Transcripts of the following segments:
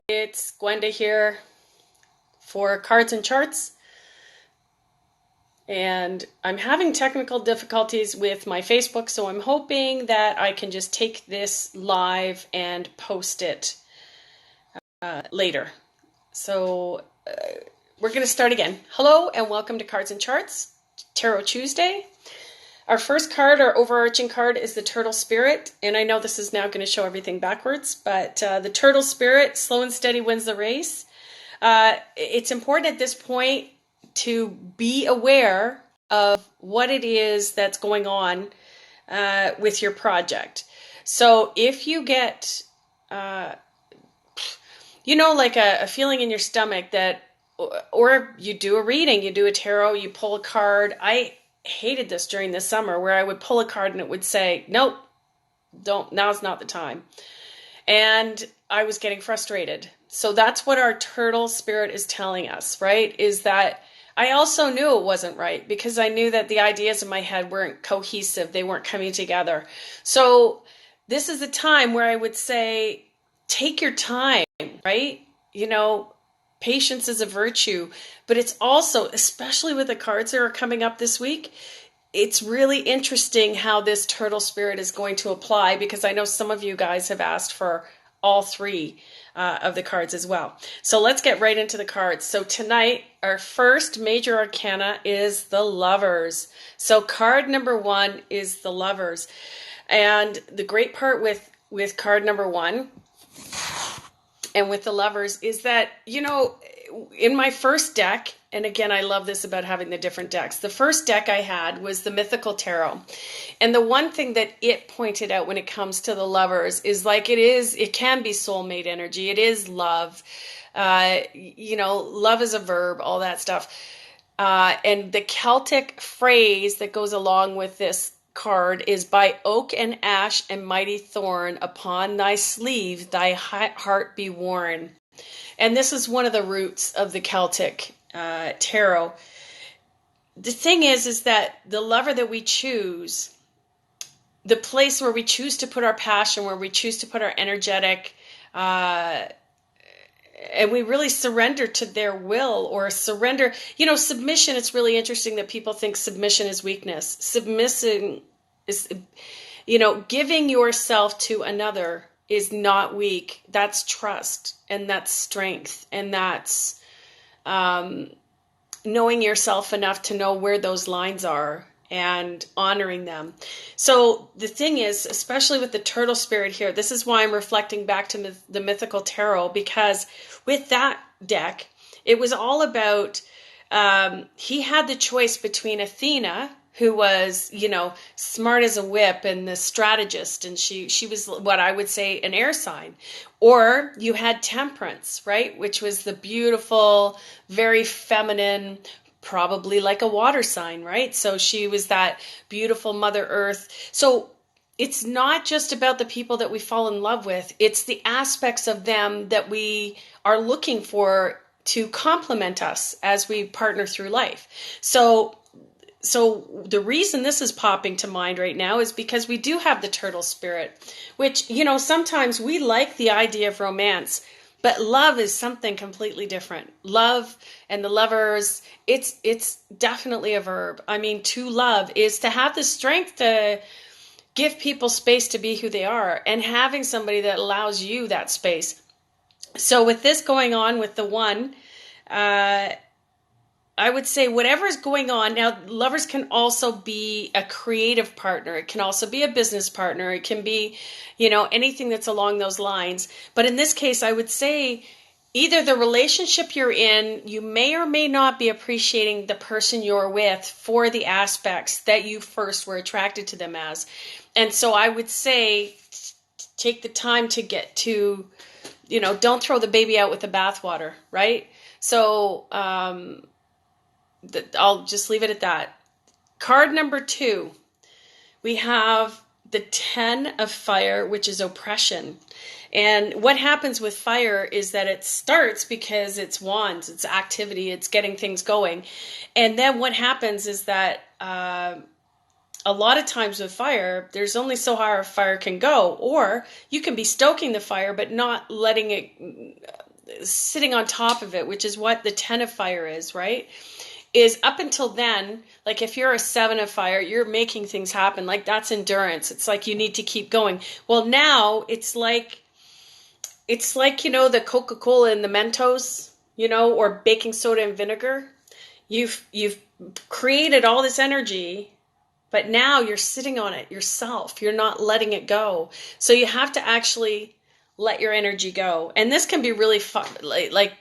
It's Gwenda here for Cards and Charts, and I'm having technical difficulties with my Facebook, so I'm hoping that I can just take this live and post it later. So we're going to start again. Hello and welcome to Cards and Charts, Tarot Tuesday. Our first card, our overarching card, is the Turtle Spirit. And I know this is now going to show everything backwards, but the Turtle Spirit, slow and steady wins the race. It's important at this point to be aware of what it is that's going on with your project. So if you get, like a feeling in your stomach that, or you do a reading, you do a tarot, you pull a card. I hated this during the summer where I would pull a card and it would say, nope, now's not the time. And I was getting frustrated. So that's what our turtle spirit is telling us, right? Is that I also knew it wasn't right because I knew that the ideas in my head weren't cohesive. They weren't coming together. So this is a time where I would say, take your time, right? Patience is a virtue, but it's also, especially with the cards that are coming up this week, it's really interesting how this turtle spirit is going to apply because I know some of you guys have asked for all three of the cards as well. So let's get right into the cards. So tonight, our first major arcana is the Lovers. So card number one is the Lovers. And the great part with card number one and with the Lovers is that, in my first deck, and again, I love this about having the different decks. The first deck I had was the Mythical Tarot. And the one thing that it pointed out when it comes to the Lovers is it can be soulmate energy. It is love. Love is a verb, all that stuff. And the Celtic phrase that goes along with this card is by oak and ash and mighty thorn upon thy sleeve thy heart be worn. And this is one of the roots of the Celtic tarot. The thing is that the lover that we choose, the place where we choose to put our passion, where we choose to put our energetic, and we really surrender to their will or surrender. Submission, it's really interesting that people think submission is weakness. Submission is, giving yourself to another is not weak. That's trust and that's strength and that's knowing yourself enough to know where those lines are and honoring them. So the thing is, especially with the turtle spirit here, this is why I'm reflecting back to the Mythical Tarot, because with that deck, it was all about, he had the choice between Athena, who was, smart as a whip and the strategist, and she was what I would say an air sign. Or you had Temperance, right, which was the beautiful, very feminine, probably like a water sign, right? So she was that beautiful Mother Earth. So it's not just about the people that we fall in love with. It's the aspects of them that we are looking for to complement us as we partner through life. So the reason this is popping to mind right now is because we do have the turtle spirit, which, sometimes we like the idea of romance, but love is something completely different. Love and the Lovers, it's definitely a verb. I mean, to love is to have the strength to give people space to be who they are and having somebody that allows you that space. So with this going on with the one, I would say whatever's going on now, Lovers can also be a creative partner. It can also be a business partner. It can be, anything that's along those lines. But in this case, I would say either the relationship you're in, you may or may not be appreciating the person you're with for the aspects that you first were attracted to them as. And so I would say take the time to get to, don't throw the baby out with the bathwater, right? So, I'll just leave it at that. Card number two, we have the 10 of Fire, which is oppression. And what happens with fire is that it starts because it's wands, it's activity, it's getting things going. And then what happens is that a lot of times with fire, there's only so high a fire can go, or you can be stoking the fire, but not letting it, sitting on top of it, which is what the 10 of fire is, right? Is up until then, like if you're a 7 of fire, you're making things happen. Like that's endurance. It's like you need to keep going. Well, now it's like, the Coca-Cola and the Mentos, or baking soda and vinegar. You've created all this energy, but now you're sitting on it yourself. You're not letting it go. So you have to actually let your energy go. And this can be really fun. Like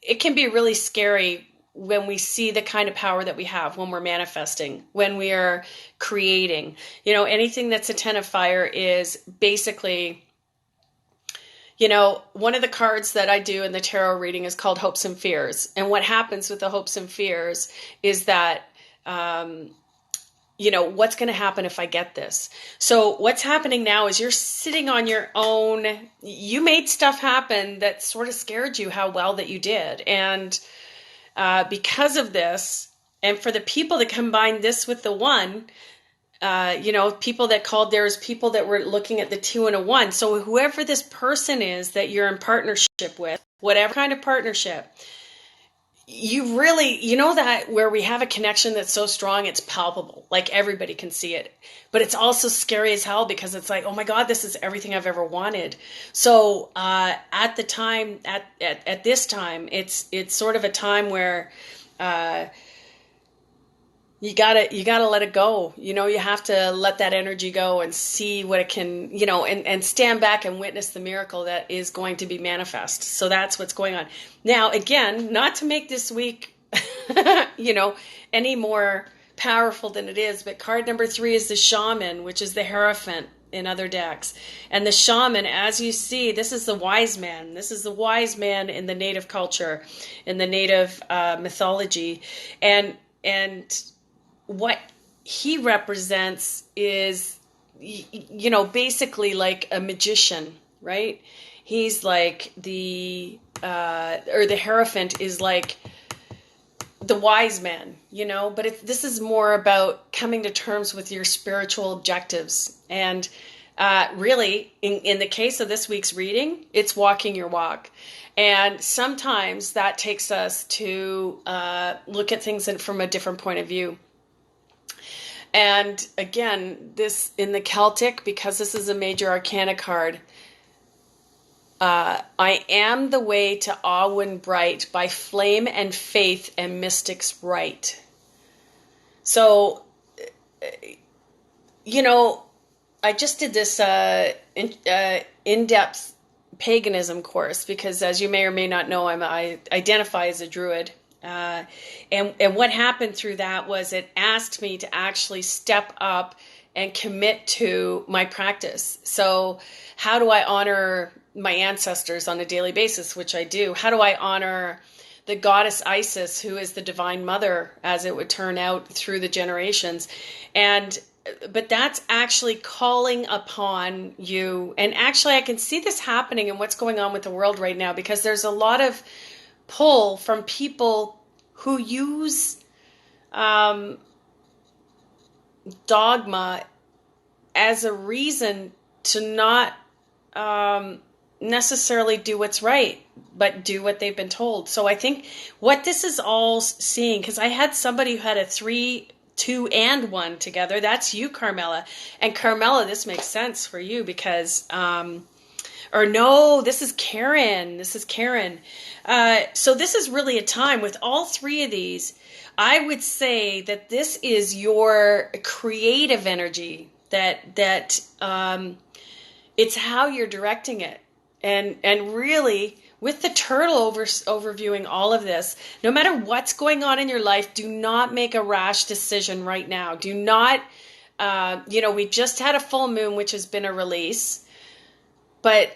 it can be really scary when we see the kind of power that we have when we're manifesting, when we are creating. Anything that's a 10 of fire is basically, one of the cards that I do in the tarot reading is called Hopes and Fears. And what happens with the hopes and fears is that, what's going to happen if I get this? So what's happening now is you're sitting on your own. You made stuff happen that sort of scared you how well that you did. And because of this, and for the people that combine this with the 1, people that called, there's people that were looking at the 2 and a 1. So whoever this person is that you're in partnership with, whatever kind of partnership, you really, that where we have a connection that's so strong, it's palpable, like everybody can see it, but it's also scary as hell because it's like, oh my God, this is everything I've ever wanted. So at the time, at this time, it's sort of a time where you gotta let it go. You have to let that energy go and see what it can, and stand back and witness the miracle that is going to be manifest. So that's what's going on. Now, again, not to make this week, any more powerful than it is, but card number 3 is the Shaman, which is the Hierophant in other decks. And the Shaman, as you see, this is the wise man. This is the wise man in the native culture, in the native mythology. And what he represents is, basically like a magician, right? He's like the Hierophant is like the wise man, but this is more about coming to terms with your spiritual objectives. And really, in the case of this week's reading, it's walking your walk. And sometimes that takes us to look at things from a different point of view. And again, this in the Celtic, because this is a major arcana card, I am the way to Awen bright by flame and faith and mystics right. So, I just did this in-depth paganism course because, as you may or may not know, I identify as a druid. And what happened through that was it asked me to actually step up and commit to my practice. So how do I honor my ancestors on a daily basis, which I do? How do I honor the goddess Isis, who is the divine mother, as it would turn out through the generations? But that's actually calling upon you. And actually, I can see this happening in what's going on with the world right now, because there's a lot of pull from people who use dogma as a reason to not necessarily do what's right, but do what they've been told. So I think what this is all seeing, because I had somebody who had a 3, 2, and 1 together. That's you, Carmela. And Carmela, this makes sense for you because or no, this is Karen. This is Karen. So this is really a time with all 3 of these. I would say that this is your creative energy, that it's how you're directing it. And really, with the turtle overviewing all of this, no matter what's going on in your life, do not make a rash decision right now. Do not, we just had a full moon, which has been a release. But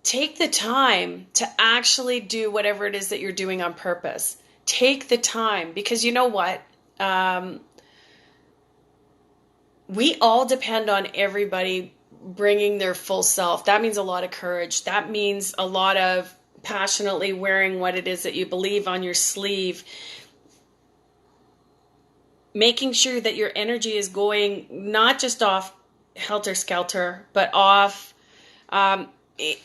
take the time to actually do whatever it is that you're doing on purpose. Take the time, because you know what? We all depend on everybody bringing their full self. That means a lot of courage. That means a lot of passionately wearing what it is that you believe on your sleeve. making sure that your energy is going not just off helter skelter, but off um,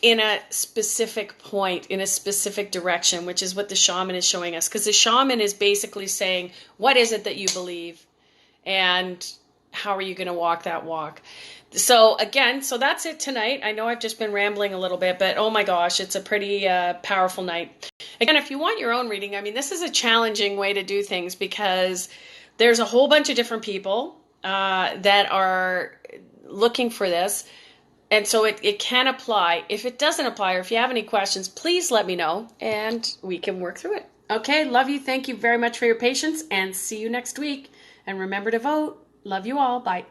in a specific point, in a specific direction, which is what the shaman is showing us. Because the shaman is basically saying, what is it that you believe? And how are you going to walk that walk? So again, so that's it tonight. I know I've just been rambling a little bit, but oh my gosh, it's a pretty powerful night. Again, if you want your own reading, I mean, this is a challenging way to do things because there's a whole bunch of different people that are looking for this. And so it can apply. If it doesn't apply or if you have any questions, please let me know and we can work through it. Okay, love you. Thank you very much for your patience and see you next week. And remember to vote. Love you all. Bye.